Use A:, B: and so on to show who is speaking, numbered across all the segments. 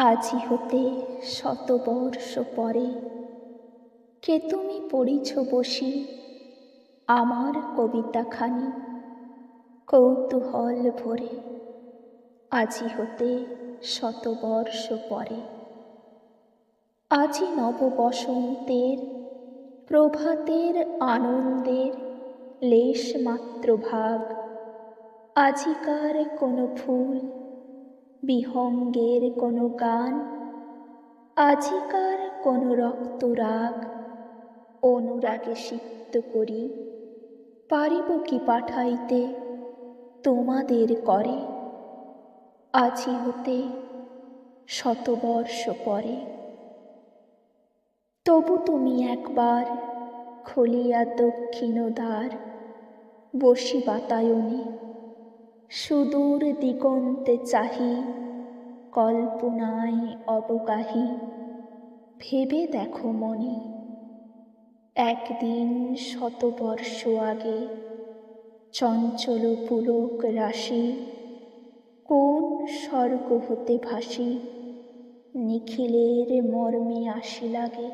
A: আজি হতে শতবর্ষ পরে কে তুমি পড়িছ বসি আমার কবিতাখানি কৌতূহল ভরে। আজি হতে শতবর্ষ পরে আজি নব বসন্তের প্রভাতের আনন্দের লেশ মাত্র ভাগ। আজিকার কোনো ফুল বিহঙ্গের কোনো গান, আজিকার কোনো রক্তরাগ অনুরাগে সিক্ত করি পারিব কি পাঠাইতে তোমাদের করে। আজি হতে শতবর্ষ পরে তবু তুমি একবার খুলিয়া দক্ষিণ দ্বার, বসি বাতায়নে সুদূর দিগন্তে চাহি কল্পনায় অবগাহী। ভেবে দেখো মনে একদিন শতবর্ষ আগে চঞ্চল পুলক রাশি কোন স্বর্গ হতে ভাসি নিখিলের মর্মে আসি লাগে।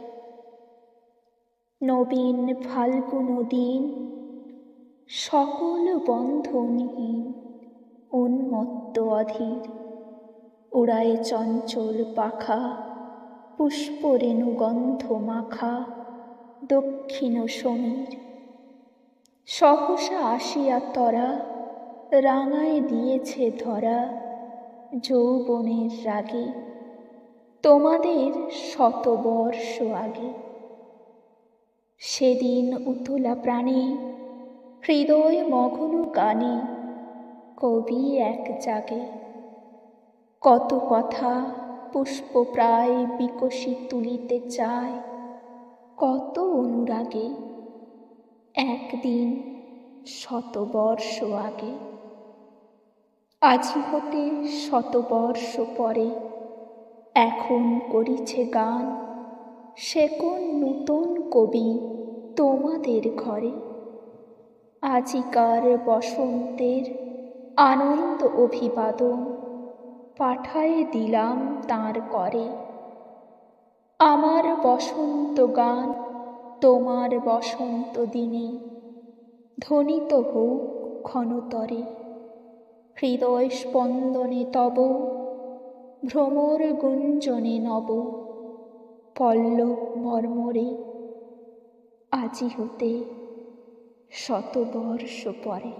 A: নবীন ফাল্গুন দিন সকল বন্ধনহীন উন্মত্ত অধীর, উড়ায়ে চঞ্চল পাখা পুষ্পরেণু গন্ধ মাখা দক্ষিণ সমীর। সহসা আসিয়া তরা রাঙায় দিয়েছে ধরা যৌবনের রাগে তোমাদের শতবর্ষ আগে। সেদিন উতলা প্রাণে হৃদয় মগ্ন গানে কবি এক জাগে, কত কথা পুষ্পপ্রায় বিকশি তুলিতে চায় কত অনুরাগে একদিন শতবর্ষ আগে। আজি হতে শতবর্ষ পরে এখন করিছে গান সে কোন নূতন কবি তোমাদের ঘরে। আজিকার বসন্তের আনন্দ অভিবাদন পাঠায়ে দিলাম তাঁর করে। আমার বসন্ত গান তোমার বসন্ত দিনে ধ্বনিত হোক ক্ষণতরে। হৃদয় স্পন্দনে তব ভ্রমর গুঞ্জনে নব পল্লব মর্মরে। আজি হতে শতবর্ষ পরে।